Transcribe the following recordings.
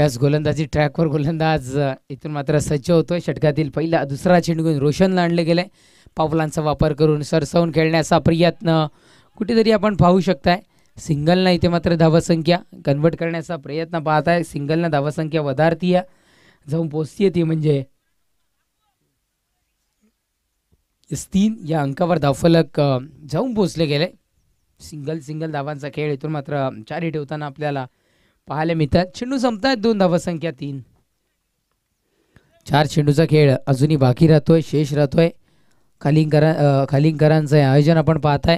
याच गोलंदाजी ट्रॅकवर गोलंदाज इथून मात्र सज्ज होतोय. षटकातील पहिला दुसरा चेंडू घेऊन रोशनला आणले गेले. पावलांचा वापर करून सरसावून खेळण्याचा प्रयत्न कुठेतरी आपण पाहू शकताय. सिंगलनं इथे मात्र धावसंख्या कन्वर्ट करण्याचा प्रयत्न पाहताय. सिंगलनं धावसंख्या वधारतीय जाऊन पोचतीये ती म्हणजे 3 या अंकावर धावफलक जाऊन पोचले गेले. सिंगल धावांचा खेळ इथून मात्र 4 ठेवताना आपल्याला पाहायला मिळतात. चेंडू संपतायत 2 धावसंख्या 3. 4 चेंडूचा खेळ अजूनही बाकी राहतोय, शेष राहतोय. खालिंगकरांचं आयोजन आपण पाहताय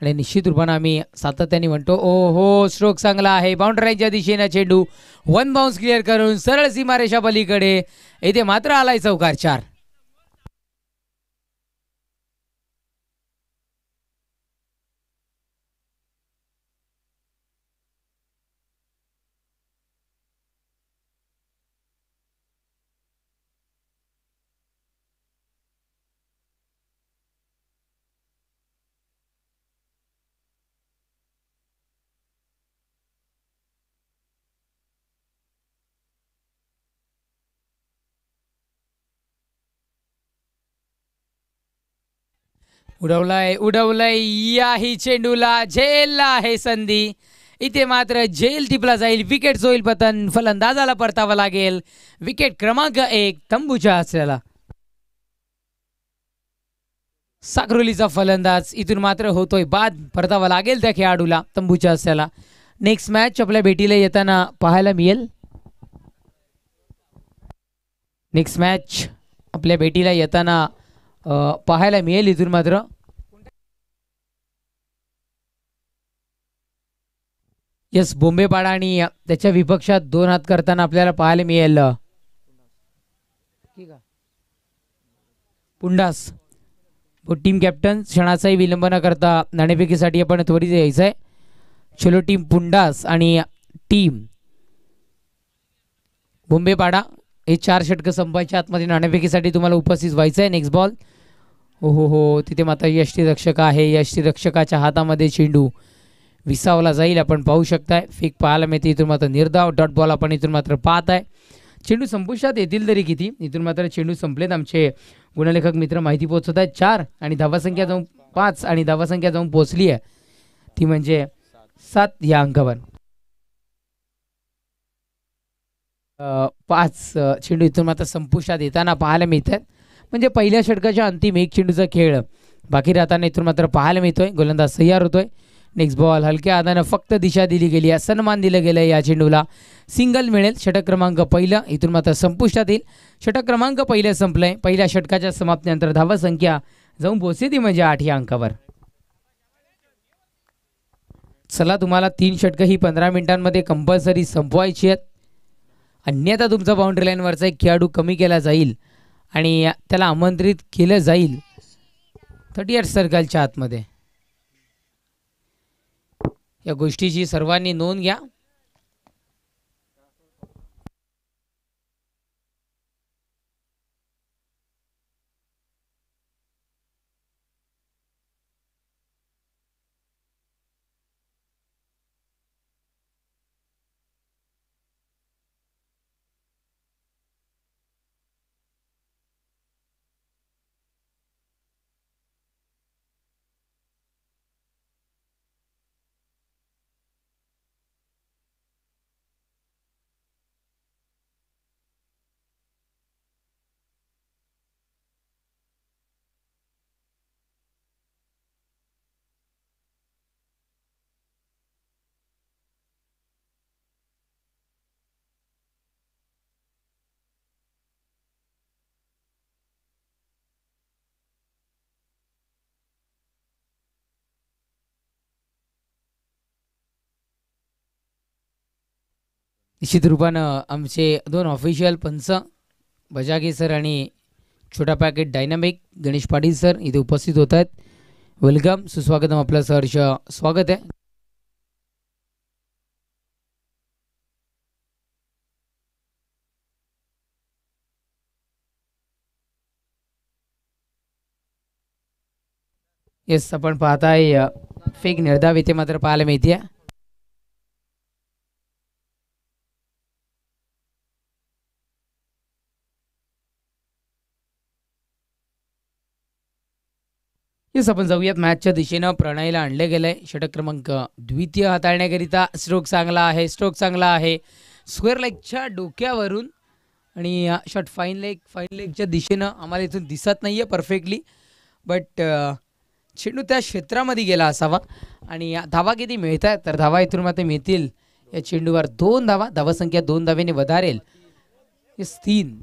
आणि निश्चित रूपानं आम्ही सातत्याने म्हणतो ओ हो स्ट्रोक चांगला आहे. बाउंड्रीच्या दिशेने चेंडू 1 बाउन्स क्लिअर करून सरळ सीमारेषा पलीकडे इथे मात्र आलाय चौकार 4. उडवलंय याही चेंडूला झेलला आहे संधी. इथे मात्र झेल टिपला जाईल. विकेट होईल पतन. फलंदाजाला परतावा लागेल. विकेट क्रमांक 1 तंबूच्या असलेला साक्रोलीचा फलंदाज इथून मात्र होतोय बाद. परतावा लागेल त्या खेळाडूला तंबूच्या असलेला. नेक्स्ट मॅच आपल्या भेटीला येताना पाहायला मिळेल. नेक्स्ट मॅच आपल्या भेटीला येताना पाहायला मिळेल. इथून मात्र यस बोंबेपाडा आणि त्याच्या विपक्षात 2 हात करताना आपल्याला पाहायला मिळेल पुंडास. टीम कॅप्टन क्षणाचाही विलंब न करता नाणेफेकीसाठी आपण त्वरित यायचं आहे. चलो टीम पुंडास आणि टीम बोंबेपाडा हे 4 षटकं संपायच्या आतमध्ये नाणेफेकीसाठी तुम्हाला उपस्थित व्हायचं आहे. नेक्स्ट बॉल हो तिथे मात्र यष्टीरक्षक आहे. यष्टीरक्षकाच्या हातामध्ये चेंडू विसावला जाईल. आपण पाहू शकताय फेक पाहायला मिळते. इथून मात्र निर्धाव डॉट बॉल आपण इथून मात्र पाहत आहे. चेंडू संपुष्टात येतील तरी किती. इथून मात्र चेंडू संपलेत. आमचे गुणलेखक मित्र माहिती पोहोचवत आहेत 4 आणि धावासंख्या जाऊन 5 आणि धावासंख्या जाऊन पोहोचली आहे ती म्हणजे 7 या अंकावर. 5 चेंडू इथून मात्र संपुष्टात येताना पाहायला मिळतात. म्हणजे पहिल्या षटकाच्या अंतिम 1 चेंडूचा खेळ बाकी राहताना इथून मात्र पाहायला मिळतोय. गोलंदाज तयार होतोय. नेक्स्ट बॉल हलक्या हातानं फक्त दिशा दिली गेली आहे. सन्मान दिलं गेलं या चेंडूला. सिंगल मिळेल. षटक क्रमांक 1 इथून मात्र संपुष्टात येईल. षटक क्रमांक 1 संपलंय. पहिल्या षटकाच्या समाप्तीनंतर धावसंख्या जाऊन पोहोचली ती म्हणजे 8 या अंकावर. चला तुम्हाला 3 षटकं ही 15 मिनिटांमध्ये कंपल्सरी संपवायची आहेत. अन्यथा तुमचा बाउंड्री लाईनवरचा एक खेळाडू कमी केला जाईल आणि त्याला आमंत्रित केलं जाईल 38 सर्कलच्या आतमध्ये. या गोष्टीची सर्वांनी नोंद घ्या. निश्चित रूपानं आमचे 2 ऑफिशियल पंच बजागे सर आणि छोटा packet dynamic Ganesh Patil sir इथे उपस्थित होत आहेत. वेलकम, सुस्वागतम, आपलं सहर्ष स्वागत आहे. येस, आपण पाहताय फेक निर्धाव इथे मात्र पाहायला मिळते. येस, आपण जाऊयात मॅचच्या दिशेनं. प्रणयला आणले गेलंय. षटक क्रमांक द्वितीय हाताळण्याकरिता स्ट्रोक चांगला आहे, स्ट्रोक चांगला आहे. स्क्वेअर लेगच्या डोक्यावरून आणि शॉट फाईन लेगच्या दिशेनं आम्हाला इथून दिसत नाही आहे परफेक्टली, बट चेंडू त्या क्षेत्रामध्ये गेला असावा. आणि धावा किती मिळत आहेत, तर धावा इथून मात्र मिळतील या चेंडूवर 2 धावा. धावासंख्या 2 धावेने वधारेल. येस, 3.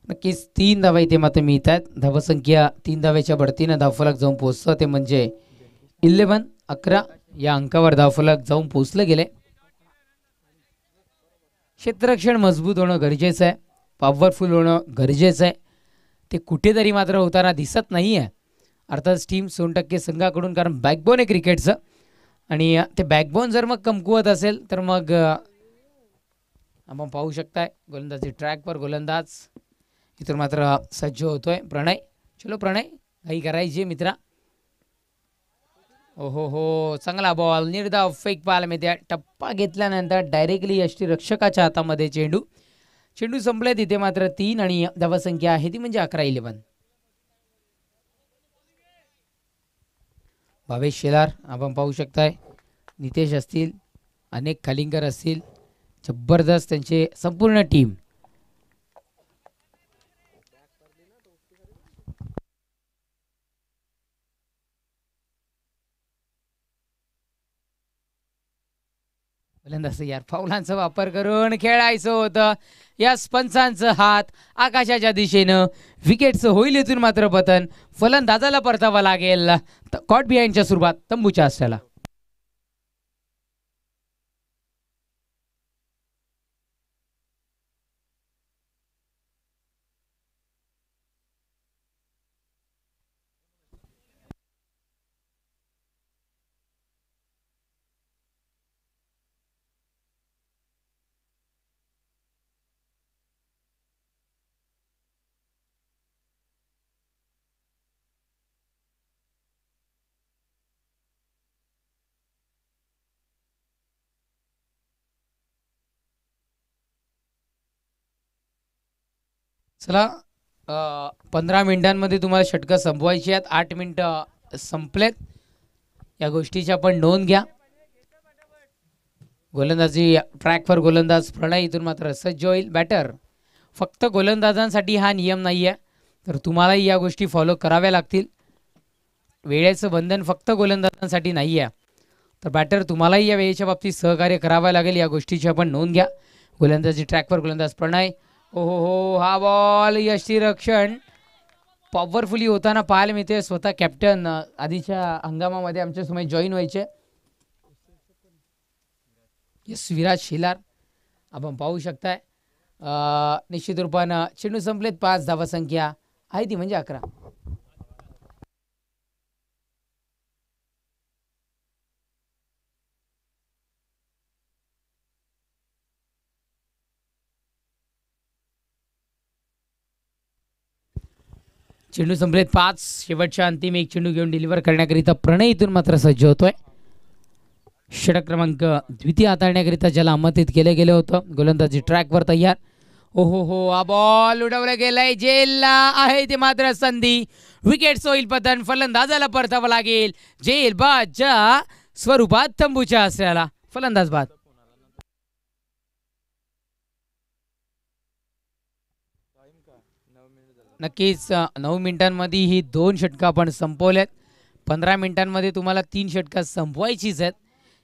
नक्कीच 3 धावा इथे मात्र मिळत आहेत. धावसंख्या 3 धाव्याच्या बढतीनं धावफलक जाऊन पोहोचतं, ते म्हणजे 11 या अंकावर धावफलक जाऊन पोहोचलं गेले. क्षेत्ररक्षण मजबूत होणं गरजेचं आहे, पॉवरफुल होणं गरजेचं आहे. ते कुठेतरी मात्र होताना दिसत नाही आहे. अर्थात टीम 100% संघाकडून, कारण बॅकबोन आहे क्रिकेटचं. आणि ते बॅकबोन जर मग कमकुवत असेल तर मग आपण पाहू शकताय गोलंदाजी ट्रॅकवर गोलंदाज इथून मात्र सज्ज होतोय प्रणय. चलो प्रणय, काही करायची मित्रा. ओहो हो, चांगला बॉल, निर्धाव फेक पाहायला मिळते. टप्पा घेतल्यानंतर डायरेक्टली यष्टीरक्षकाच्या हातामध्ये चेंडू संपले. तिथे मात्र 3 आणि धावसंख्या आहे ती म्हणजे 11. भावेश शेलार आपण पाहू शकताय, नितेश असतील, अनेक खालिंगर असतील, जबरदस्त त्यांचे संपूर्ण टीम. गोलंदाज यार फाऊलांचा वापर करून खेळायचं होतं. या पंचांचं हात आकाशाच्या दिशेनं, विकेटचं होईल इथून मात्र पतन. फलंदाजाला परतावा लागेल कॉट बिहाइंडच्या स्वरूपात तंबूच्या आश्रयाला. चला, 15 मिनिटांमध्ये तुम्हाला षटकं संपवायची आहेत. 8 मिनिटं संपलेत. या गोष्टीची आपण नोंद घ्या. गोलंदाजी ट्रॅकवर गोलंदाज प्रणय इथून मात्र सज्ज होईल. बॅटर, फक्त गोलंदाजांसाठी हा नियम नाही आहे, तर तुम्हालाही या गोष्टी फॉलो कराव्या लागतील. वेळेचं बंधन फक्त गोलंदाजांसाठी नाही आहे, तर बॅटर तुम्हालाही या वेळेच्या बाबतीत सहकार्य करावं लागेल. या गोष्टीची आपण नोंद घ्या. गोलंदाजी ट्रॅकवर गोलंदाज प्रणय. ओहो हो, हा बॉल यष्टीरक्षण पॉवरफुली होताना पाहायला मिळते. स्वतः कॅप्टन आधीच्या हंगामामध्ये आमच्या समोर जॉईन व्हायचे. यस, विराज शेलार आपण पाहू शकताय. निश्चित रूपानं चेंडू संपलेत. 5 धावसंख्या आहे ती म्हणजे 11. चेंडू संपलेत 5. शेवटच्या अंतिम एक चेंडू घेऊन डिलिव्हर करण्याकरिता प्रणय इथून मात्र सज्ज होतोय. षटक क्रमांक द्वितीय हाताळण्याकरिता ज्याला आमंत्रित केलं गेलं होतं. गोलंदाजी ट्रॅकवर तयार. ओहो हो, हा बॉल उडवला गेलाय. जेलला आहे ते मात्र संधी. विकेट होईल पतन. फलंदाजाला परतावा लागेल. जेल बादच्या स्वरूपात तंबूच्या आश्रयाला. फलंदाज बाद. नक्कीच 9 मिनिटांमध्ये ही 2 षटकं आपण संपवल्यात. 15 मिनिटांमध्ये तुम्हाला 3 षटकं संपवायचीच आहेत.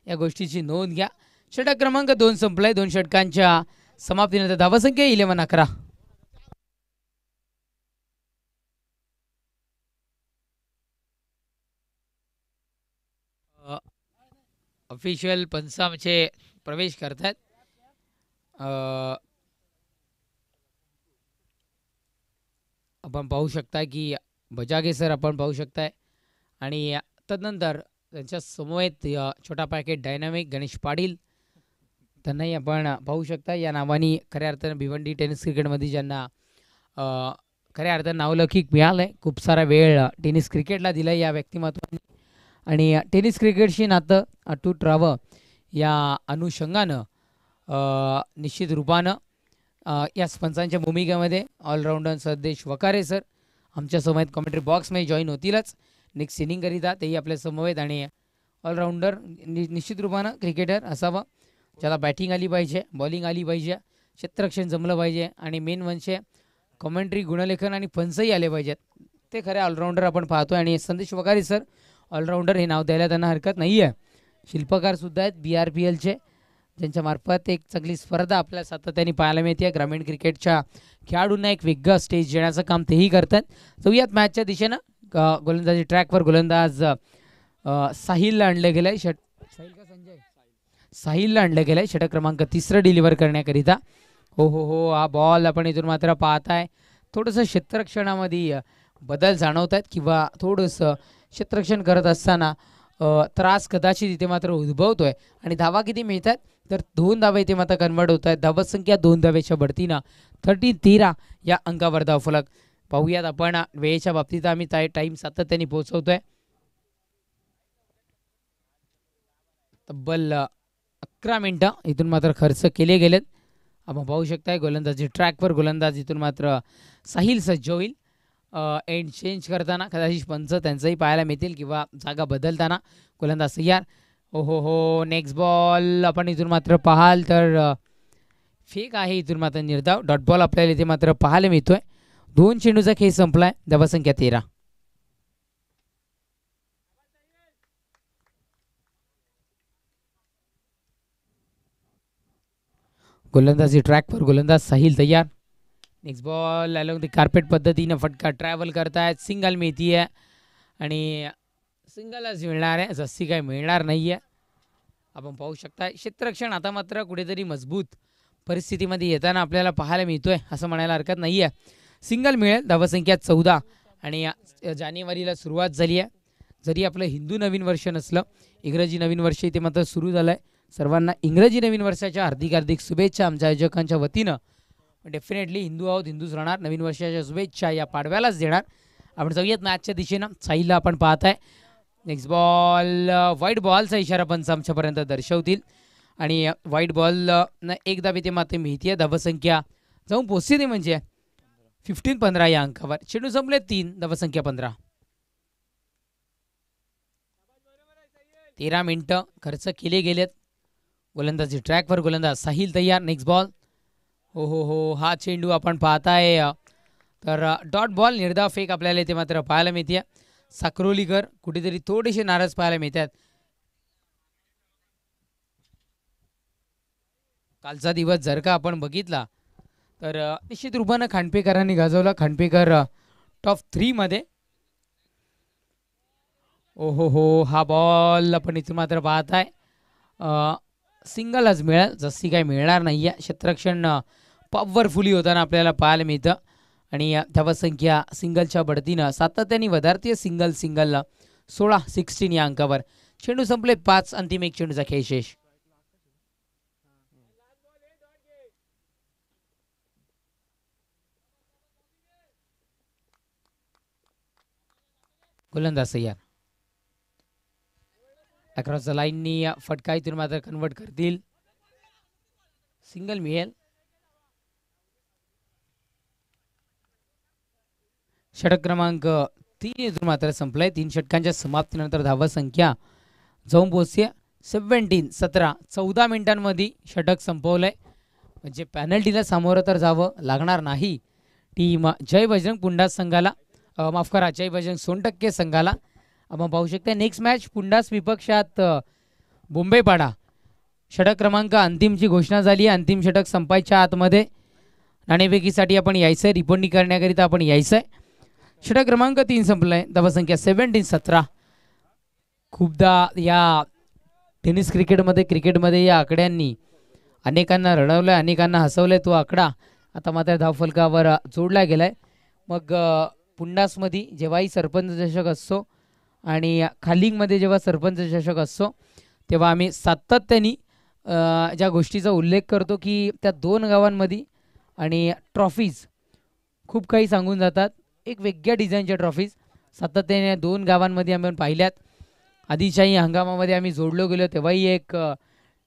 या गोष्टीची नोंद घ्या. षटक क्रमांक 2 संपलाय. 2 षटकांच्या समाप्तीनंतर धावसंख्या 11. ऑफिशियल पंचांचे प्रवेश करतात. आपण पाहू शकता की बजागे सर आपण पाहू शकताय, आणि तदनंतर त्यांच्या समवेत छोटा पॅकेट डायनामिक गणेश पाटील त्यांनाही आपण पाहू शकता. या नावाने खऱ्या अर्थानं भिवंडी टेनिस क्रिकेटमध्ये ज्यांना खऱ्या अर्थानं नावलौकिक मिळालं आहे, खूप सारा वेळ टेनिस क्रिकेटला दिला या व्यक्तिमत्वाने. आणि टेनिस क्रिकेटशी नातं अतूट राहावं या अनुषंगानं निश्चित रूपानं या स्पंसांच्या भूमिकेमध्ये ऑलराऊंडर सदेश वकारे सर आमच्या समवेत कॉमेंट्री बॉक्समध्ये जॉईन होतीलच नेक्स्ट इनिंगकरिता तेही आपल्या समवेत. आणि ऑलराऊंडर निश्चित रूपानं क्रिकेटर असावा ज्याला बॅटिंग आली पाहिजे, बॉलिंग आली पाहिजे, क्षेत्ररक्षण जमलं पाहिजे आणि मेन म्हणजे कॉमेंट्री, गुणलेखन आणि पंचही आले पाहिजेत. ते खरे ऑलराऊंडर आपण पाहतो. आणि संदेश वकारे सर ऑलराऊंडर हे नाव द्यायला त्यांना हरकत नाही आहे. शिल्पकारसुद्धा आहेत BRPLचे, ज्यांच्यामार्फत एक चांगली स्पर्धा आपल्याला सातत्याने पाहायला मिळते. ग्रामीण क्रिकेटच्या खेळाडूंना एक वेगळं स्टेज देण्याचं काम तेही करतात. जाऊयात मॅचच्या दिशेनं. गोलंदाजी ट्रॅकवर गोलंदाज साहिलला आणलं गेलं आहे. साहिलला आणलं गेलं आहे षटक क्रमांक 3 डिलिव्हर करण्याकरिता. हो, हा बॉल आपण इथून मात्र पाहताय थोडंसं क्षेत्ररक्षणामध्ये बदल जाणवत आहेत किंवा थोडंसं क्षेत्ररक्षण करत असताना त्रास कदाचित इथे मात्र उद्भवतोय. आणि धावा किती मिळतात तर 2 धावा इथे मात्र कन्वर्ट होत आहेत. धावत संख्या 2 धावेच्या बढतीनं 13 या अंकावर धावफलक. पाहूयात आपण वेळेच्या बाबतीत आम्ही टाईम सातत्याने पोहोचवतोय. तब्बल 11 मिनिटं इथून मात्र खर्च केले गेलेत. आपण पाहू शकताय गोलंदाजी ट्रॅकवर गोलंदाज इथून मात्र साहिल सज्ज होईल. एंड चेंज करताना कदाचित पंच त्यांचंही पाहायला मिळतील किंवा जागा बदलताना. गोलंदाज तयार. हो, नेक्स्ट बॉल आपण इथून मात्र पाहाल तर फेक आहे इथून मात्र निर्धाव. डॉट बॉल आपल्याला इथे मात्र पाहायला मिळतोय. 2 चेंडूचा खेळ संपलाय. धावसंख्या 13. गोलंदाजी ट्रॅकवर गोलंदाज साहिल तयार. Next ball along the carpet पद्धतीनं फटका ट्रॅव्हल करतायत. सिंगल मिळती आहे आणि सिंगलच मिळणार आहे, जस्सी काय मिळणार नाही आहे. आपण पाहू शकता क्षेत्ररक्षण आता मात्र कुठेतरी मजबूत परिस्थितीमध्ये येताना आपल्याला पाहायला मिळतोय असं म्हणायला हरकत नाही आहे. सिंगल मिळेल. धावसंख्या 14 आणि जानेवारीला सुरुवात झाली आहे. जरी आपलं हिंदू नवीन वर्ष नसलं, इंग्रजी नवीन वर्ष इथे मात्र सुरू झालं आहे. सर्वांना इंग्रजी नवीन वर्षाच्या हार्दिक शुभेच्छा आमच्या आयोजकांच्या वतीनं. डेफिनेटली हिंदू आहोत, हिंदूच राहणार. नवीन वर्षाच्या शुभेच्छा या पाडव्यालाच देणार. आपण जाऊयात मॅचच्या दिशेनं. साहिलला आपण पाहताय. नेक्स्ट बॉल व्हाईट बॉलचा इशारा पंच आमच्यापर्यंत दर्शवतील आणि व्हाईट बॉल एकदा ते मात्र मिळती आहे. धावसंख्या जाऊन पोचते ते म्हणजे 15 या अंकावर. चेंडू संपले 3. धावसंख्या 15. 13 मिनिटं खर्च केले गेलेत. गोलंदाजी ट्रॅकवर गोलंदाज साहिल तयार. Next ball. हो, हा चेंडू आपण पाहताय तर डॉट बॉल निर्धाव फेक आपल्याला इथे मात्र पाहायला मिळते. साक्रोलीकर कुठेतरी थोडेसे नाराज पाहायला मिळतात. कालचा दिवस जर का आपण बघितला तर निश्चित रूपानं खांडपेकरांनी गाजवला. खांडपेकर टॉप 3 मध्ये. हो, हा बॉल आपण इथून मात्र पाहताय सिंगलच मिळेल, जशी काही मिळणार नाही आहे. क्षेत्ररक्षण पॉवरफुली होताना आपल्याला पाहायला मिळतं आणि धावसंख्या सिंगलच्या बढतीनं सातत्याने वधारतीय. सिंगल 16 या अंकावर. चेंडू संपले 5. अंतिम 1 चेंडूचा खेळ शेष. गोलंदाज तयार. अक्रॉस द लाईननी फटका इथून मात्र कन्वर्ट करतील. सिंगल मिळेल. षटक क्रमांक 3 इथून मात्र संपलाय. 3 षटकांच्या समाप्तीनंतर धावसंख्या जाऊन पोहोचते 17. 14 मिनिटांमध्ये षटक संपवलंय. म्हणजे पॅनल्टीला सामोरं तर जावं लागणार नाही टीम जय बजरंग पुंडास संघाला. माफ करा, जय बजरंग सोनटक्के संघाला. आपण पाहू शकता नेक्स्ट मॅच पुंडास विपक्षात बोंबेपाडा. षटक क्रमांक अंतिमची घोषणा झाली आहे. अंतिम षटक संपायच्या आतमध्ये नाणेफेकीसाठी आपण यायचं आहे. रिपोर्टिंग करण्याकरिता आपण यायचं आहे. षटक क्रमांक 3 संपलाय. धावसंख्या 17. खूपदा या टेनिस क्रिकेटमध्ये या आकड्यांनी अनेकांना रडवलं, अनेकांना हसवलंय. तो आकडा आता मात्र धावफलकावर जोडला गेलाय. मग पुंडासमध्ये जेव्हाही सरपंच चषक असतो आणि खालिंगमध्ये जेव्हा सरपंच चषक असतो तेव्हा आम्ही सातत्याने ज्या गोष्टीचा उल्लेख करतो की त्या 2 गावांमध्ये आणि ट्रॉफीज खूप काही सांगून जातात. एक वेगळ्या डिझाईनच्या ट्रॉफीज सातत्याने 2 गावांमध्ये आम्ही पाहिल्यात. आधीच्याही हंगामामध्ये आम्ही जोडलो गेलो तेव्हाही एक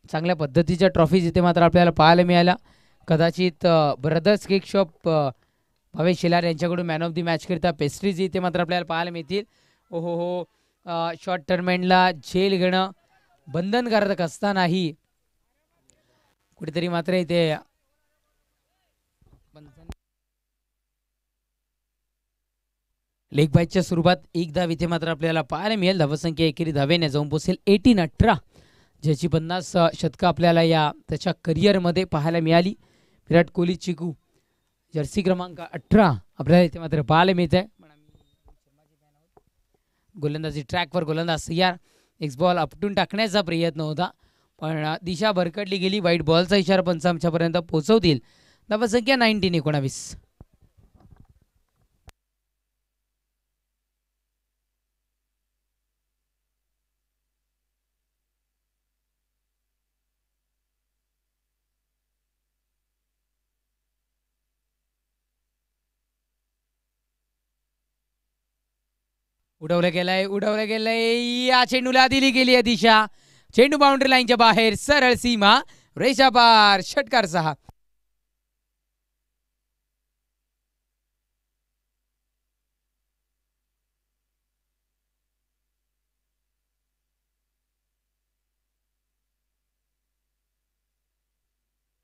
चांगल्या पद्धतीच्या ट्रॉफीज इथे मात्र आपल्याला पाहायला मिळाल्या. कदाचित brothers cake shop Bhavesh Shelar यांच्याकडून मॅन ऑफ दी मॅच करिता पेस्ट्रीज इथे मात्र आपल्याला पाहायला मिळतील. ओहो हो, शॉर्ट टर्नमेंटला झेल घेणं बंधनकारक असतानाही कुठेतरी मात्र इथे लेग बाईच्या स्वरूपात एक धाव इथे मात्र आपल्याला पाहायला मिळेल. धावसंख्या एकेरी धावेने जाऊन पोहोचेल 18-18, ज्याची 50 शतकं आपल्याला या त्याच्या करिअरमध्ये पाहायला मिळाली. विराट कोहली चिकू जर्सी क्रमांक 18 आपल्याला इथे मात्र पाहायला मिळत आहे. गोलंदाजी ट्रॅकवर गोलंदाज सय्यार. एक्स बॉल आपटून टाकण्याचा प्रयत्न होता पण दिशा भरकटली गेली. वाईट बॉलचा इशारा पंच आमच्यापर्यंत पोहोचवतील. धावसंख्या 19-19. उडवलं गेलंय. या चेंडूला दिली गेली आहे दिशा. चेंडू बाउंड्री लाईनच्या बाहेर, सरळ सीमा, रेषा पार, षटकार 6.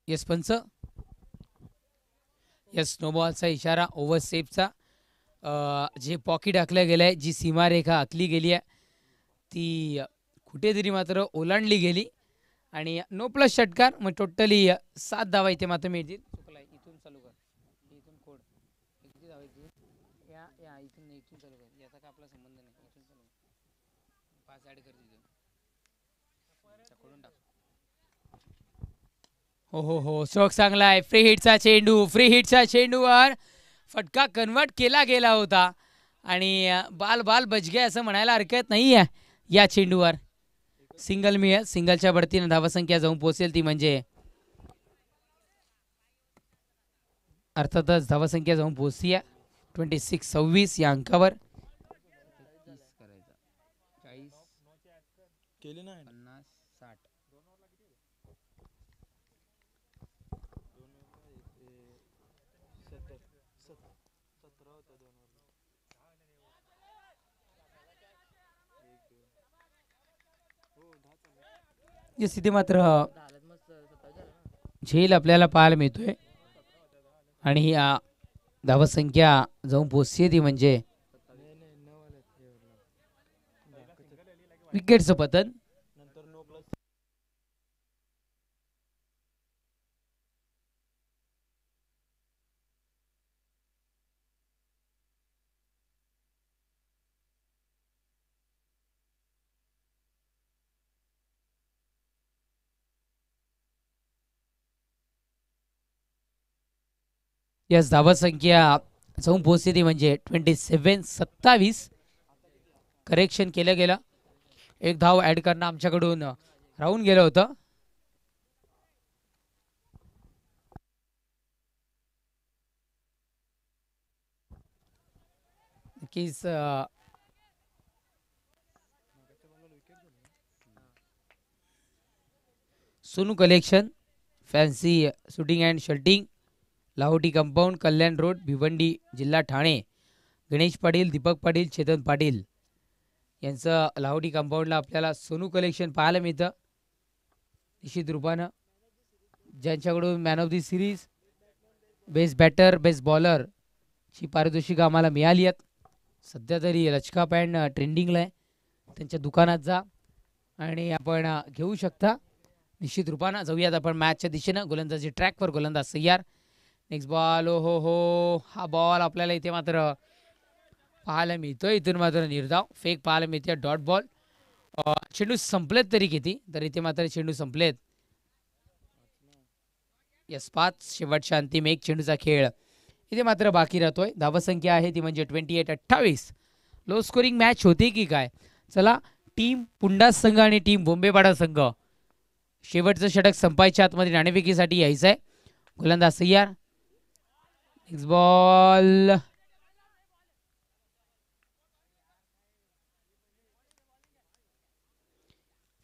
येस पंच. येस, नो बॉलचा इशारा. ओव्हर सेफचा जे पॉकेट आखलं गेलं आहे, जी सीमारेखा आखली गेली आहे ती कुठेतरी मात्र ओलांडली गेली आणि नो प्लस षटकार. मग टोटली 7 धावा इथे मात्र मिळतील. इथून चालू कर, इथून खोड. किती धावा इथून चालू कर. याचा का आपला संबंध नाही. इथून चालू 5 ॲड कर तिथून. खोडून टाक. हो, स्ट्रोक चांगला आहे. फ्री हिटचा चेंडूवर फटका कन्वर्ट केला गेला होता आणि बाल बच गया असं म्हणायला हरकत नाही आहे. या चेंडूवर सिंगल मिळेल. सिंगलच्या बढतीने धावसंख्या जाऊन पोहोचेल ती म्हणजे अर्थातच धावसंख्या जाऊन पोहोचली आहे 26-26 या अंकावर. स्थिती मात्र झेल आपल्याला पाहायला मिळतोय आणि ही धावसंख्या जाऊन पोहोचते ती म्हणजे विकेटचं पतन. यस, धावसंख्या जाऊन पोहोचते ती म्हणजे 27-27. करेक्शन केलं गेलं. एक धाव ऍड करणं आमच्याकडून राहून गेलं होतं. नक्कीच Sonu collection, fancy shooting and shirting, Lahoti compound, Kalyan road, Bhiwandi, जिल्हा ठाणे. गणेश पाटील, दीपक पाटील, चेतन पाटील यांचं लाहोटी कंपाऊंडला आपल्याला सोनू कलेक्शन पाहायला मिळतं. निश्चित रूपानं ज्यांच्याकडून man of the series, best batter, best bowler ची पारितोषिकं आम्हाला मिळाली आहेत. सध्या तरी लचका पॅन्ट ट्रेंडिंगला आहे. त्यांच्या दुकानात जा आणि आपण घेऊ शकता. निश्चित रूपानं जाऊयात आपण मॅचच्या दिशेनं. गोलंदाजी ट्रॅकवर गोलंदाज सय्यार. Next ball. हो, हा बॉल आपल्याला इथे मात्र पाहायला मिळतोय. इथून मात्र निर्धाव फेक पाहायला मिळते. Dot ball. चेंडू संपलेत तरी किती, तर इथे मात्र चेंडू संपलेत. यस, 5 शेवटच्या अंतिम एक चेंडूचा खेळ इथे मात्र बाकी राहतोय. धावसंख्या आहे ती म्हणजे 28-28. लो स्कोरिंग मॅच होती की काय. चला, टीम पुंडा संघ आणि टीम बोंबेपाडा संघ शेवटचं षटक संपायच्या आतमध्ये नाणेफेकीसाठी यायचं आहे. गोलंदाज सय्यार. Next ball.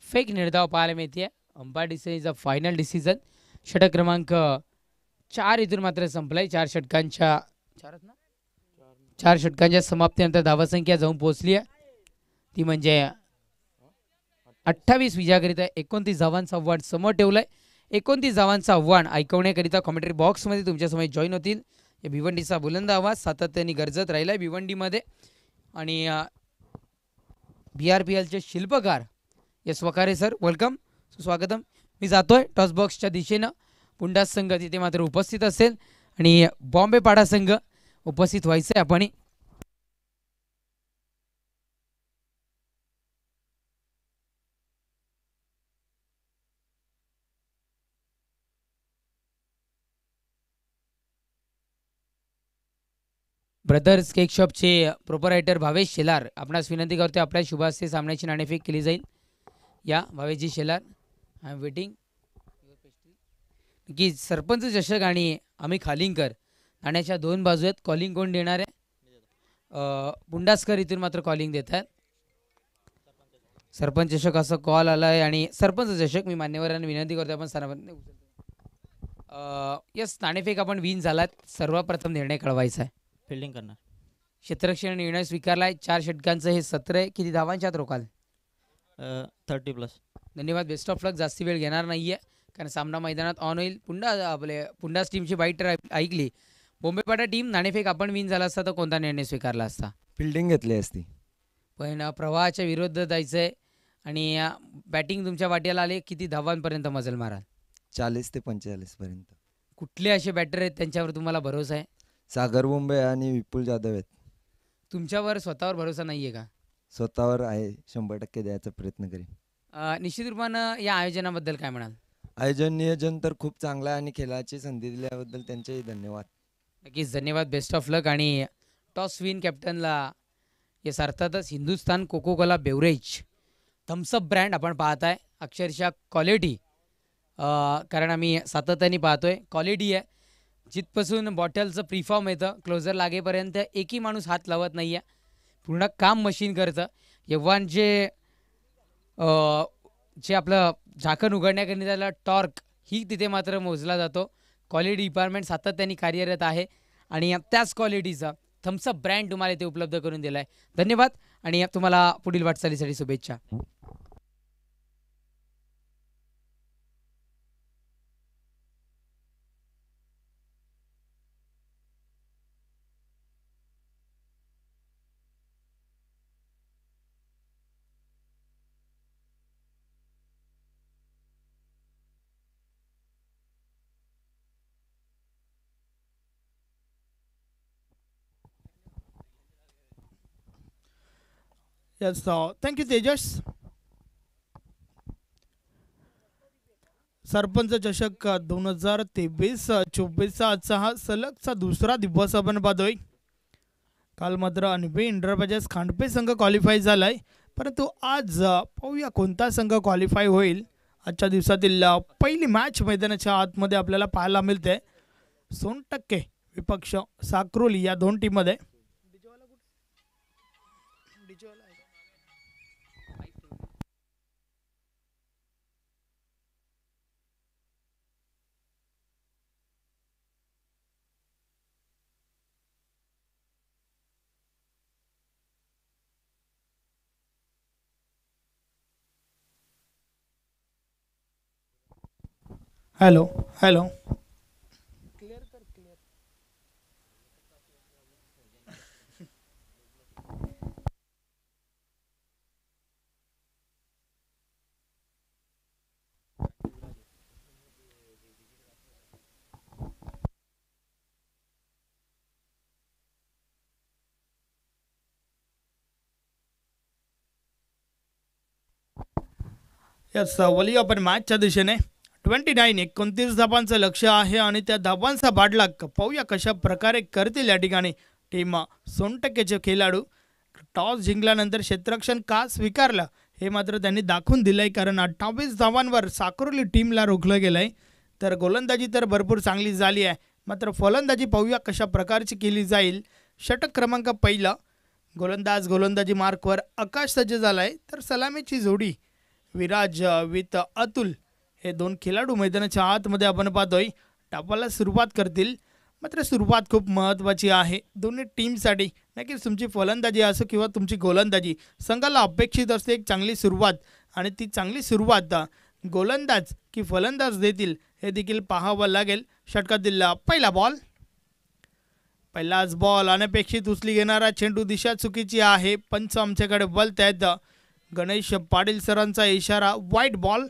फेक निर्धाव पाहायला मिळते. Umpire decision is a final decision. षटक क्रमांक 4 इथून मात्र संपलाय. 4 षटकांच्या समाप्तीनंतर धावसंख्या जाऊन पोहोचली आहे ती म्हणजे 28 विजयाकरिता 29 धावांचं आव्हान समोर ठेवलंय. 29 धावांचं आव्हान ऐकवण्याकरिता कॉमेंट्री बॉक्समध्ये तुमच्यासमोर जॉईन होतील या भिवंडीचा बुलंद आवाज सातत्याने गरजत राहिलाय भिवंडीमध्ये. आणि BRPLचे शिल्पकार यस वकारे सर, वेलकम, सुस्वागतम. मी जातोय टॉस बॉक्सच्या दिशेनं. पुंडास संघ तिथे मात्र उपस्थित असेल आणि बॉम्बे पाडा संघ उपस्थित व्हायचं आहे आपण. ब्रदर्स केक शॉपचे प्रोपरायटर भावेश शेलार आपणास विनंती करतो आपल्या शुभास्ते सामन्याची नाणेफेक केली जाईल. या भावेशजी शेलार, आय एम वेटिंग. की सरपंच चषक आणि आम्ही खालिंगकर नाण्याच्या 2 बाजू आहेत. कॉलिंग कोण देणार आहे? पुंडासकर इथून मात्र कॉलिंग देत आहेत. सरपंच चषक असं कॉल आला आहे आणि सरपंच चषक मी मान्यवरांना विनंती करतो आपण सर्वांनी यस नाणेफेक आपण विन झालात. सर्वप्रथम निर्णय कळवायचा आहे. फिल्डिंग करणार. क्षेत्ररक्षण निर्णय स्वीकारलाय. 4 षटकांचं हे सत्र आहे. किती धावांच्या आत रोकाल? 30+. धन्यवाद, बेस्ट ऑफ लक. जास्ती वेळ घेणार नाहीये कारण सामना मैदानात ऑन होईल. पुंडास टीमची बाईट ऐकली. बॉम्बेपाडा टीम नाणेफेक आपण विन झाला असता तर कोणता निर्णय स्वीकारला असता? फिल्डिंग घेतली असती. पण प्रवाहाच्या विरुद्ध जायचं आहे आणि बॅटिंग तुमच्या वाट्याला आले. किती धावांपर्यंत मजल माराल? 40 ते 45 पर्यंत. कुठले असे बॅटर आहेत त्यांच्यावर तुम्हाला भरोसा आहे? सागर बुंबे आणि विपुल जाधव आहेत. तुमच्यावर स्वतःवर भरोसा नाही आहे का? स्वतःवर आहे, 100% द्यायचा प्रयत्न करेन. निश्चित रूपानं या आयोजनाबद्दल काय म्हणाल? आयोजन नियोजन तर खूप चांगलं आहे आणि खेळाची संधी दिल्याबद्दल त्यांचेही धन्यवाद. नक्कीच धन्यवाद, बेस्ट ऑफ लक. आणि टॉस विन कॅप्टनला येस अर्थातच Hindustan Coca Cola beverage Thums Up brand आपण पाहताय. अक्षरशः क्वालिटी, कारण आम्ही सातत्याने पाहतोय क्वालिटी आहे. जिथपासून बॉटलचं प्रीफॉर्म येतं क्लोजर लागेपर्यंत एकही माणूस हात लावत नाही आहे. पूर्ण काम मशीन करतं. यव्हान जे आपलं झाकण उघडण्याकरिता टॉर्क ही तिथे मात्र मोजला जातो. क्वालिटी डिपार्टमेंट सातत्याने कार्यरत आहे आणि त्याच क्वालिटीचा थम्सअप ब्रँड तुम्हाला इथे उपलब्ध करून दिला आहे. धन्यवाद आणि तुम्हाला पुढील वाटचालीसाठी शुभेच्छा. Yes, thank you Tejas. Sarpanch चषक 2023-24चा आजचा हा सलगचा दुसरा दिवस आपण पाहतोय. काल मात्र अनबे इंटरप्राइजेस खांडपे संघ क्वालिफाय झालाय, परंतु आज पाहूया कोणता संघ क्वालिफाय होईल. आजच्या दिवसातील पहिली मॅच मैदानाच्या आतमध्ये आपल्याला पाहायला मिळते. सोनटक्के विपक्ष साक्रोली या 2 टीममध्ये. हॅलो हॅलो यस वली आपण मॅचच्या दिशेने 29 धाबांचं लक्ष आहे आणि त्या धाबांचा बाडलाक पाहूया कशा प्रकारे करतील या ठिकाणी टीम सोनटक्केचे खेळाडू. टॉस जिंकल्यानंतर क्षेत्ररक्षण का स्वीकारलं हे मात्र त्यांनी दाखवून दिलंय, कारण 28 धावांवर साक्रोली टीमला रोखलं गेलंय. तर गोलंदाजी तर भरपूर चांगली झाली आहे, मात्र फलंदाजी पाहूया कशा प्रकारची केली जाईल. षटक क्रमांक 1 गोलंदाजी मार्कवर आकाश सज्ज झालाय, तर सलामीची जोडी विराज विथ अतुल हे दोन खेळाडू मैदानाच्या आतमध्ये आपण पाहतोय. डावाला सुरुवात करतील. मात्र सुरुवात खूप महत्त्वाची आहे दोन्ही टीमसाठी. नक्कीच तुमची फलंदाजी असो किंवा तुमची गोलंदाजी, संघाला अपेक्षित असते एक चांगली सुरुवात, आणि ती चांगली सुरुवात गोलंदाज की फलंदाज देतील हे देखील पाहावं लागेल. षटकातील पहिला बॉल, पहिलाच बॉल अनपेक्षित उचली घेणारा चेंडू, दिशा चुकीची आहे. पंच आमच्याकडे बलत आहेत. गणेश पाटील सरांचा इशारा वाईट बॉल.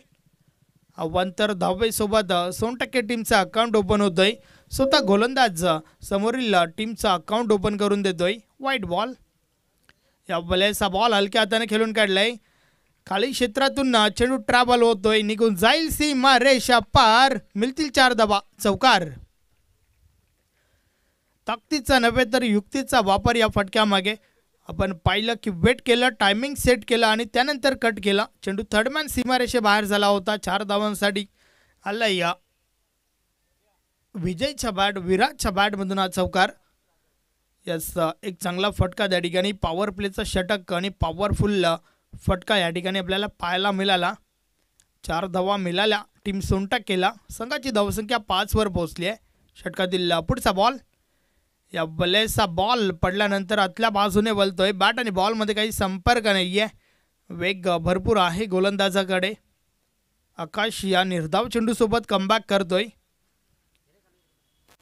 अवांतर धावेसोबत 100% टीमचा अकाउंट ओपन होतोय. स्वतः गोलंदाज समोरील टीमचा अकाउंट ओपन करून देतोय. वाईट बॉल. या बलेचा बॉल हलक्या हाताने खेळून काढलाय. खाली क्षेत्रातून चेंडू ट्रॅव्हल होतोय, निघून जाईल सीमा रेषा पार. मिळतील 4 धावा. चौकार. ताकदीचा नव्हे तर युक्तीचा वापर या फटक्यामागे आपण पाहिलं की वेट केलं, टायमिंग सेट केलं आणि त्यानंतर कट केला. चेंडू थर्डमॅन सीमारेषे बाहेर झाला होता. 4 धावांसाठी आला या विजयच्या बॅट, विराटच्या बॅटमधून हा चौकार. यस, एक चांगला फटका त्या ठिकाणी. पॉवर प्लेचा षटक आणि पॉवरफुल फटका या ठिकाणी आपल्याला पाहायला मिळाला. 4 धावा मिळाल्या. टीम सोनटक्केला. संघाची धावसंख्या 5 वर पोहोचली आहे. षटकातील पुढचा बॉल. या बलेचा बॉल पडल्यानंतर आतल्या बाजूने वळतोय. बॅट आणि बॉलमध्ये काही संपर्क नाही आहे. वेग भरपूर आहे गोलंदाजाकडे. आकाश या निर्धाव चेंडूसोबत कमबॅक करतोय.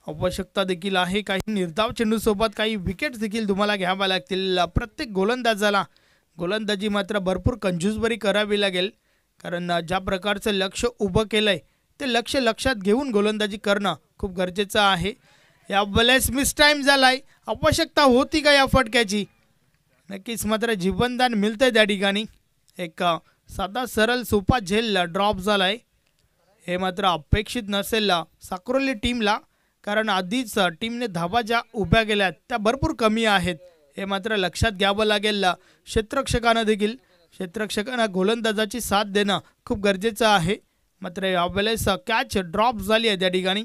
आवश्यकता देखील आहे काही निर्धाव चेंडूसोबत काही विकेट्स देखील तुम्हाला घ्याव्या लागतील. प्रत्येक गोलंदाजाला गोलंदाजी मात्र भरपूर कंजूसबरी करावी लागेल, कारण ज्या प्रकारचं लक्ष उभं केलं आहे ते लक्ष लक्षात घेऊन गोलंदाजी करणं खूप गरजेचं आहे. या बलेस मिस टाईम झालाय. आवश्यकता होती का या फटक्याची? नक्कीच मात्र जीवनदान मिळतंय त्या ठिकाणी. एक साधा सरळ सोपा झेल ड्रॉप झालाय. हे मात्र अपेक्षित नसेल साक्रोली टीमला, कारण आधीच टीमने धावा ज्या उभ्या गेल्यात त्या भरपूर कमी आहेत. हे मात्र लक्षात घ्यावं लागेल क्षेत्ररक्षकांना देखील. क्षेत्ररक्षकांना गोलंदाजाची साथ देणं खूप गरजेचं आहे. मात्र यावेळेस कॅच ड्रॉप झाली आहे त्या ठिकाणी.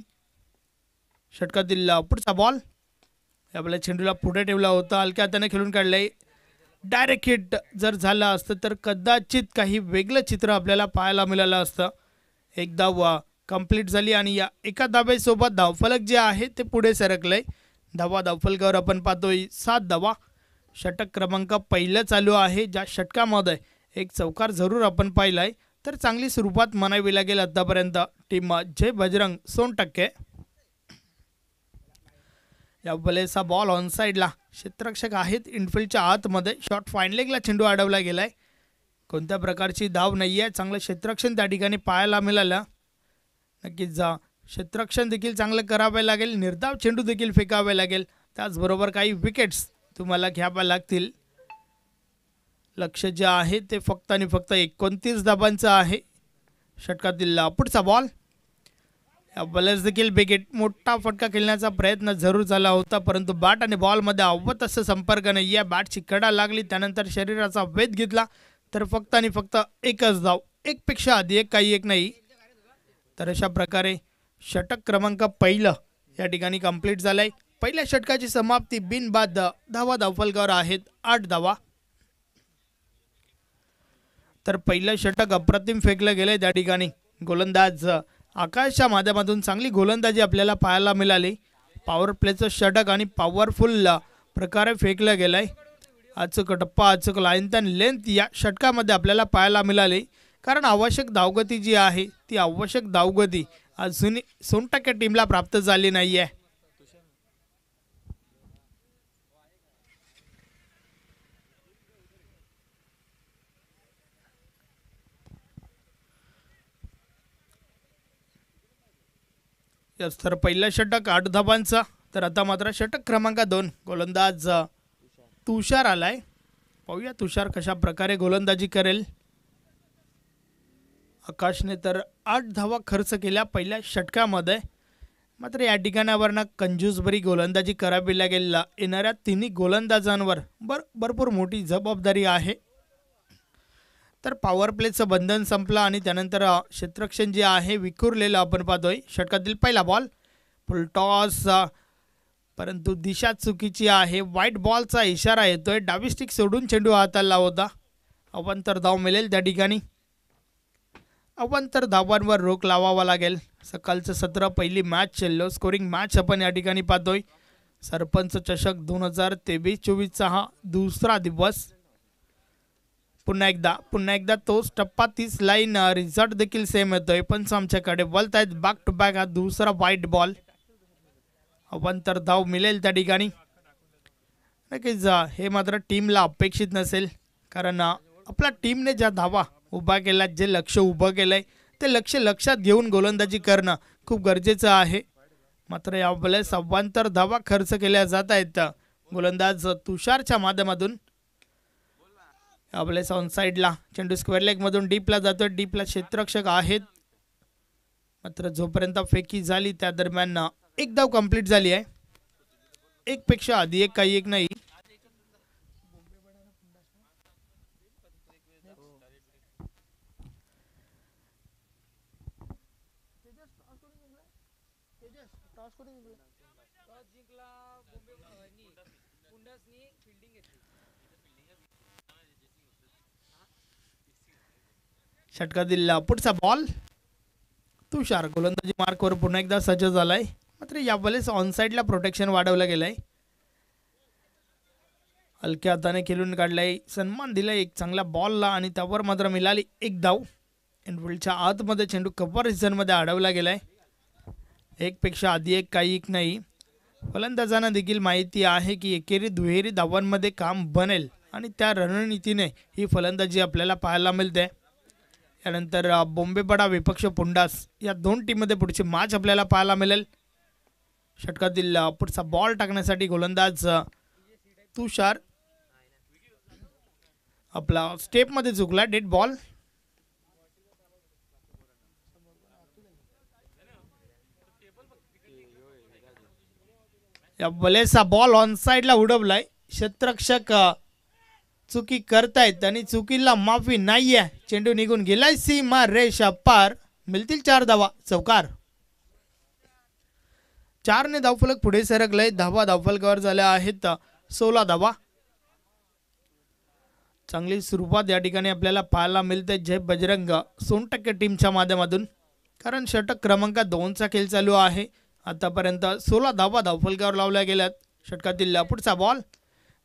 षटकातील पुढचा बॉल. यावेळेला चेंडूला पुढे ठेवला होता, हलक्या हाताने खेळून काढलंय. डायरेक्ट हिट जर झाला असतं तर कदाचित काही वेगळं चित्र आपल्याला पाहायला मिळालं असतं. एक धाव कंप्लीट झाली आणि या एका धावेसोबत धावफलक जे आहे ते पुढे सरकलंय. धावफलकावर आपण पाहतोय 7 धावा. षटक क्रमांक पहिलं चालू आहे, ज्या षटकामध्ये एक चौकार जरूर आपण पाहिलाय. तर चांगली सुरुवात म्हणावी लागेल आतापर्यंत टीम जय बजरंग सोनटक्के. या बलेचा बॉल ऑन साईडला. क्षेत्ररक्षक आहेत इनफिल्डच्या आतमध्ये. शॉट फाईन लेगला चेंडू अडवला गेलाय. कोणत्या प्रकारची धाव नाही आहे. चांगलं क्षेत्ररक्षण त्या ठिकाणी पाहायला मिळालं. नक्कीच क्षेत्ररक्षण देखील चांगलं करावे लागेल. निर्धाव चेंडू देखील फेकावे लागेल. त्याचबरोबर काही विकेट्स तुम्हाला घ्याव्या लागतील. लक्ष जे आहे ते फक्त आणि फक्त 29 धाबांचं आहे. षटकातील पुढचा बॉल. या बॉलर्स देखील विकेट. मोठा फटका खेळण्याचा प्रयत्न जरूर झाला होता, परंतु बॅट आणि बॉलमध्ये अव्वत असं संपर्क नाही आहे. बॅटची कडा लागली, त्यानंतर शरीराचा वेध घेतला, तर फक्त आणि फक्त एकच धाव. एकपेक्षा आधी एक, काही एक नाही. तर अशा प्रकारे षटक क्रमांक पहिलं या ठिकाणी कंप्लीट झालंय. पहिल्या षटकाची समाप्ती बिनबाद धावफलकावर आहेत 8 धावा. तर पहिलं षटक अप्रतिम फेकलं गेलंय त्या ठिकाणी. गोलंदाज आकाशच्या माध्यमातून चांगली गोलंदाजी आपल्याला पाहायला मिळाली. पॉवर प्लेचं षटक आणि पॉवरफुल प्रकारे फेकलं गेलंय. अचूक टप्पा, अचूक लाईन तर लेंथ या षटकामध्ये आपल्याला पाहायला मिळाली, कारण आवश्यक धावगती जी आहे ती आवश्यक धावगती अजून 100% टीमला प्राप्त झाली नाही आहे. तर पहिलं षटक 8 धाबांचा. तर आता मात्र षटक क्रमांक 2 गोलंदाज तुषार आलाय. पाहूया तुषार कशा प्रकारे गोलंदाजी करेल. आकाशने तर 8 धावा खर्च केल्या पहिल्या षटकामध्ये. मात्र या ठिकाणावरनं कंजूसभरी गोलंदाजी करावी लागेल. येणाऱ्या तिन्ही गोलंदाजांवर भरपूर मोठी जबाबदारी आहे. तर पॉवर प्लेचं बंधन संपलं आणि त्यानंतर क्षेत्ररक्षण जे आहे विखुरलेलं आपण पाहतोय. षटकातील पहिला बॉल. फुल टॉस, परंतु दिशा चुकीची आहे. व्हाईट बॉलचा इशारा येतोय. डावी स्टिक सोडून चेंडू हाताला होता. अवांतर धाव मिळेल त्या ठिकाणी. अवांतर धावांवर रोख लावावा लागेल. सकाळचं सत्र पहिली मॅच लो स्कोरिंग मॅच आपण या ठिकाणी पाहतोय. सरपंच चषक 2023-24 हा दुसरा दिवस. पुन्हा एकदा तोच टप्पा 30 लाईन रिझल्ट देखील सेम येतोय. पण आमच्याकडे बोलत आहेत बॅक टू बॅक हा दुसरा वाईट बॉल. अवांतर धाव मिळेल त्या ठिकाणी. नक्कीच हे मात्र टीमला अपेक्षित नसेल, कारण आपल्या टीमने ज्या धावा उभा केल्या, जे लक्ष उभं केलंय ते लक्षात घेऊन गोलंदाजी करणं खूप गरजेचं आहे. मात्र यावेळेस अवांतर धावा खर्च केल्या जात आहेत गोलंदाज तुषारच्या माध्यमातून. यावेळेस ऑन साईडला चेंडू स्क्वेअर लेग मधून डीपला जातोय. डीपला क्षेत्ररक्षक आहेत, मात्र जोपर्यंत फेकी झाली त्या दरम्यान एक धाव कंप्लीट झाली आहे. एक पेक्षा आधी एक, काही एक नाही. षटकातील पुढचा बॉल. तुषार गोलंदाजी मार्कवर पुन्हा एकदा सज्ज झालाय. मात्र यावेळेस ऑनसाइडला प्रोटेक्शन वाढवलं गेलंय. हलक्या हाताने खेळून काढलाय, सन्मान दिलाय एक चांगल्या बॉलला आणि त्यावर मात्र मिळाली एक धाव. एंडफिल्डच्या आतमध्ये चेंडू कव्हर रिझनमध्ये अडवला गेलाय. एक पेक्षा आधी एक, काही एक नाही. फलंदाजांना देखील माहिती आहे की एकेरी दुहेरी धावांमध्ये काम बनेल आणि त्या रणनीतीने ही फलंदाजी आपल्याला पाहायला मिळते. यानंतर बॉम्बेपडा विपक्ष पुंडास या दोन टीममध्ये पुढची मॅच आपल्याला पाहायला मिळेल. षटकातील पुढचा बॉल टाकण्यासाठी गोलंदाज तुषार आपला स्टेपमध्ये चुकला. Dead ball. या बलेचा बॉल ऑन साइडला उडवलाय. क्षेत्ररक्षक चुकी करतायत आणि चुकीला माफी नाहीये. चेंडू निघून गेलाय सीमा रेषा पार. मिळतील 4 धावा. चौकार. 4 ने धावफलक पुढे सरकलंय. धावा धावफलकावर झाल्या आहेत 16 धावा. चांगली सुरुवात या ठिकाणी आपल्याला पाहायला मिळते जय बजरंग सोनटक्के टीमच्या माध्यमातून, कारण षटक क्रमांक 2 चा खेळ चालू आहे. आतापर्यंत 16 धावा धावफलकावर लावल्या गेल्यात. षटकातील पुढचा बॉल.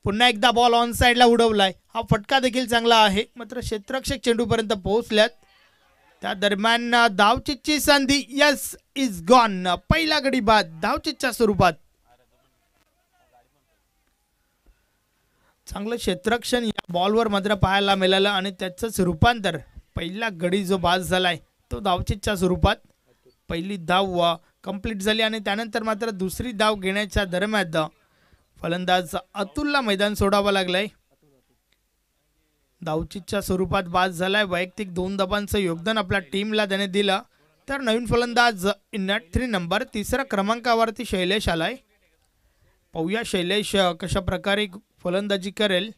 पुन्हा एकदा बॉल ऑन साइडला उडवलाय. हा फटका देखील चांगला आहे, मात्र क्षेत्ररक्षक चेंडूपर्यंत पोहोचल्यात. त्या दरम्यान धावचीची संधी. Yes is gone. पहिला गडी बाद धावचीच्या स्वरूपात. चांगलं क्षेत्ररक्षण या बॉलवर मात्र पाहायला मिळालं आणि त्याचंच रूपांतर पहिला गडी जो बाद झालाय तो धावचीच्या स्वरूपात. पहिली धाव कंप्लीट झाली आणि त्यानंतर मात्र दुसरी धाव घेण्याच्या दरम्यान फलंदाज अतुलला मैदान सोडावं लागलंय. धावचीच्या स्वरूपात बाद झालाय. वैयक्तिक 2 धावांचं योगदान आपल्या टीमला त्याने दिलं. तर नवीन फलंदाज इन ॲट 3 नंबर 3ऱ्या क्रमांकावरती शैलेश आलाय. पाहूया शैलेश कशा प्रकारे फलंदाजी करेल,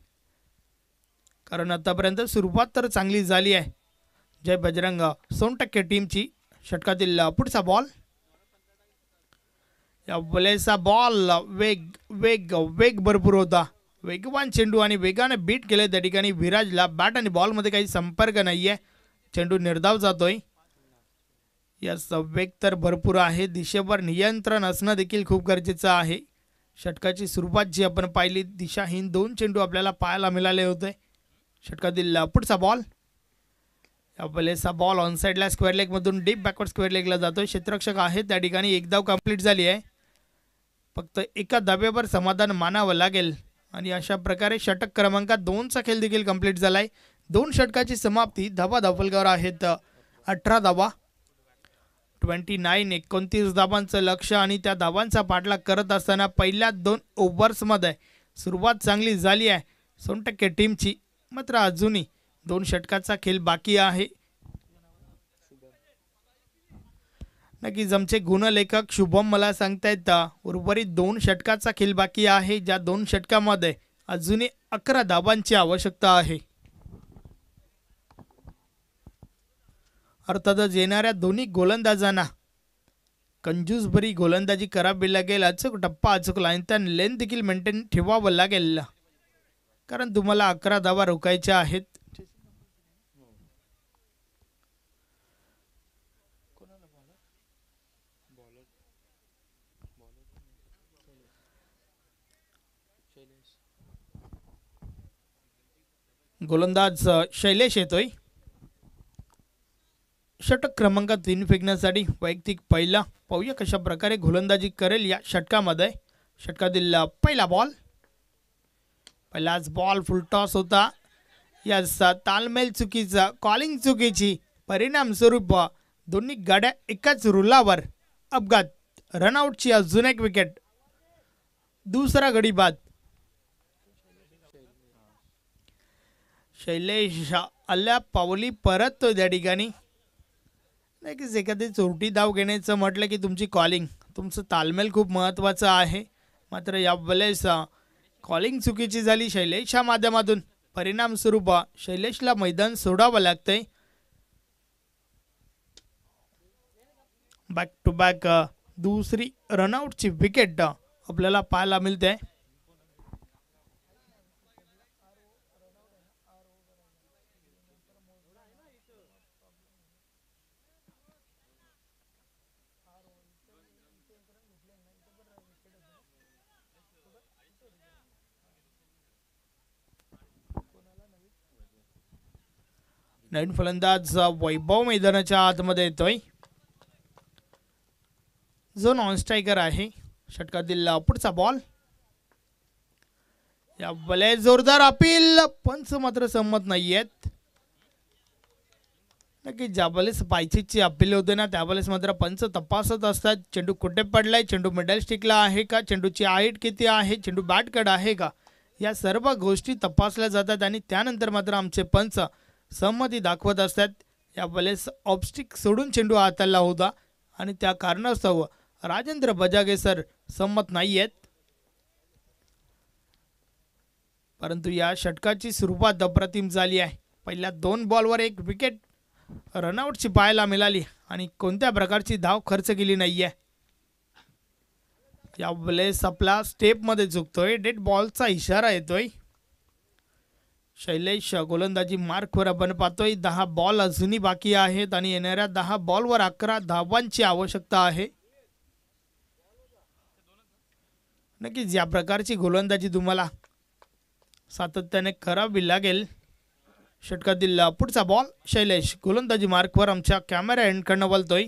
कारण आतापर्यंत सुरुवात तर चांगली झाली आहे जय बजरंग सोनटक्के टीमची. षटकातील पुढचा बॉल. या बॉलेचा बॉल वेग भरपूर होता. वेगवान चेंडू आणि वेगाने बीट केले त्या ठिकाणी विराजला. बॅट आणि बॉल मध्ये काही संपर्क नाहीये. चेंडू निर्धाव जातोय. याचा वेग तर भरपूर आहे. दिशेवर नियंत्रण असणं देखील खूप गरजेचं आहे. षटकाची सुरुवात जी आपण पाहिली दिशाहीन 2 चेंडू आपल्याला पाहायला मिळाले होते. षटकातील पुढचा बॉल. या बॉलेचा बॉल ऑन साइडला स्क्वेअर लेग मधून डीप बॅकवर्ड स्क्वेअर लेगला जातोय. क्षेत्ररक्षक आहे त्या ठिकाणी. एक धाव कंप्लीट झाली आहे. फक्त एका धाब्यावर समाधान मानावं लागेल आणि अशा प्रकारे षटक क्रमांक 2 चा खेळ देखील कंप्लीट झालाय. 2 षटकाची समाप्ती. धावा धावफलकावर आहेत 18 धावा. 29 धावांचं लक्ष आणि त्या धावांचा पाठलाग करत असताना पहिल्या 2 ओव्हर्समध्ये सुरुवात चांगली झाली आहे सोनटक्के टीमची. मात्र अजूनही 2 षटकाचा खेळ बाकी आहे. नक्कीच आमचे गुणलेखक शुभम मला सांगतायत उर्वरित 2 षटकाचा खेळ बाकी आहे, ज्या 2 षटकामध्ये अजूनही 11 धावांची आवश्यकता आहे. अर्थातच येणाऱ्या दोन्ही गोलंदाजांना कंजूसभरी गोलंदाजी करावी लागेल. अचूक टप्पा अचूक लेंथ देखील मेंटेन ठेवावं लागेल, कारण तुम्हाला 11 धावा रोखायच्या आहेत. गोलंदाज शैलेश येतोय. षटक क्रमांक 3 फेकण्यासाठी वैयक्तिक पहिला. पाहूया कशा प्रकारे गोलंदाजी करेल या षटकामध्ये. षटकातील पहिला बॉल. पहिलाच बॉल फुल टॉस होता. याचा तालमेल चुकीचा, कॉलिंग चुकीची, परिणाम स्वरूप दोन्ही गाड्या एकाच रुलावर अपघात. रनआउटची अजून एक विकेट. दुसरा गडी बाद. शैलेश आल्या पावली परत तो त्या ठिकाणी. नक्कीच एखादी चोरटी धाव घेण्याचं म्हटलं की तुमची कॉलिंग, तुमचं तालमेल खूप महत्त्वाचं आहे. मात्र यावेळेस कॉलिंग चुकीची झाली शैलेशच्या माध्यमातून. परिणाम स्वरूप शैलेशला मैदान सोडावं लागतंय. बॅक टू बॅक दुसरी रनआउटची विकेट आपल्याला पाहायला मिळते. नवीन फलंदाज वैभव मैदानाच्या आतमध्ये येतोय. जो नॉन स्ट्रायकर आहे. षटकातील पुढचा बॉल. या भले जोरदार अपील, पंच मात्र संमत नाहीयेत. नक्की ज्यावेळेस पायचीची अपील होते ना त्यावेळेस मात्र पंच तपासत असतात. चेंडू कुठे पडलाय, चेंडू मिडल स्टिकला आहे का, चेंडूची हाईट किती आहे, चेंडू बॅटकड आहे का, या सर्व गोष्टी तपासल्या जातात आणि त्यानंतर मात्र आमचे पंच संमती दाखवत असतात. यावेळेस ऑफस्टिक सोडून चेंडू हाताळला होता आणि त्या कारणास्तव राजेंद्र बजागे सर संमत नाही आहेत. परंतु या षटकाची सुरुवात अप्रतिम झाली आहे. पहिल्या 2 बॉलवर 1 विकेट रनआउटची पाहायला मिळाली आणि कोणत्या प्रकारची धाव खर्च केली नाहीये. यावेळेस आपला स्टेपमध्ये चुकतोय. डेड बॉलचा इशारा येतोय. शैलेश गोलंदाजी मार्कवर आपण पाहतोय. 10 बॉल अजूनही बाकी आहेत आणि येणाऱ्या 10 बॉलवर 11 धावांची आवश्यकता आहे. नक्कीच या प्रकारची गोलंदाजी तुम्हाला सातत्याने करावी लागेल. षटकातील पुढचा बॉल. शैलेश गोलंदाजी मार्कवर आमच्या कॅमेरा एंडकडनं वळतोय.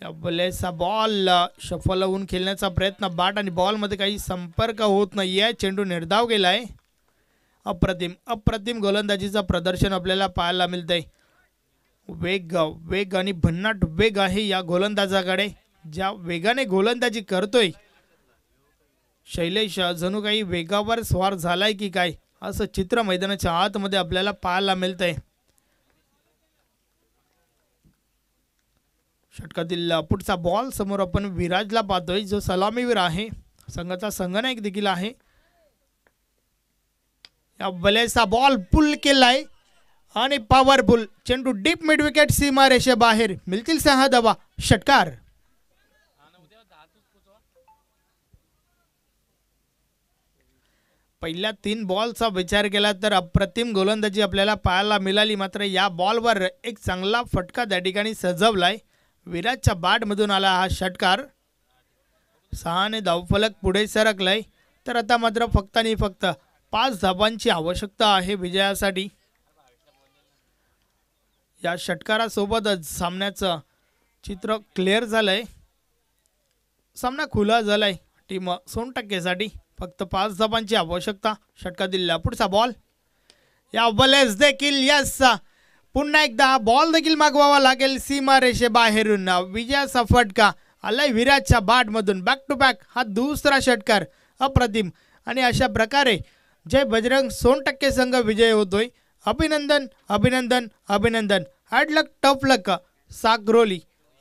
यावेळेस बॉल शफल होऊन खेळण्याचा प्रयत्न. बॅट आणि बॉलमध्ये काही संपर्क होत नाहीये. चेंडू निर्धाव गेलाय. अप्रतिम गोलंदाजीचं प्रदर्शन आपल्याला पाहायला मिळतंय. वेग आणि भन्नाट वेग आहे या गोलंदाजाकडे. ज्या वेगाने गोलंदाजी करतोय शैलेश जणू काही वेगावर स्वार झालाय की काय असं चित्र मैदानाच्या आतमध्ये आपल्याला पाहायला मिळतंय. षटकातील पुढचा बॉल. समोर आपण विराजला पाहतोय जो सलामीवीर आहे. संघाचा संघनायक देखील आहे. या बलेचा बॉल पुल केलाय आणि पॉवरफुल चेंडू डीप मिड विकेट सीमा रेषे बाहेर. मिळतील 6 धावा. षटकार. पहिल्या 3 बॉलचा विचार केला तर अप्रतिम गोलंदाजी आपल्याला पाहायला मिळाली. मात्र या बॉलवर एक चांगला फटका त्या ठिकाणी सजवलाय. विराजच्या बॅटमधून आला हा षटकार. 6 धावफलक पुढे सरकलाय. तर आता मात्र फक्त आणि फक्त 5 धावांची आवश्यकता आहे विजयासाठी. या षटकारासोबतच सामन्याचं चित्र क्लिअर झालंय. सामना खुला झालाय टीम सोनटक्केसाठी. फक्त 5 धावांची आवश्यकता. षटकातील पुढचा बॉल. या बॉलेस देखील यस पुन्हा एकदा बॉल देखील मागवावा लागेल सीमा रेषे बाहेरून. विजयाचा फटका आलाय विराजच्या बॅटमधून. बॅक टू बॅक हा दुसरा षटकार. अप्रतिम. आणि अशा प्रकारे जय बजरंग सोनटक्के संघ विजय होतोय. अभिनंदन अभिनंदन अभिनंदन. Had luck tough luck Sagroli.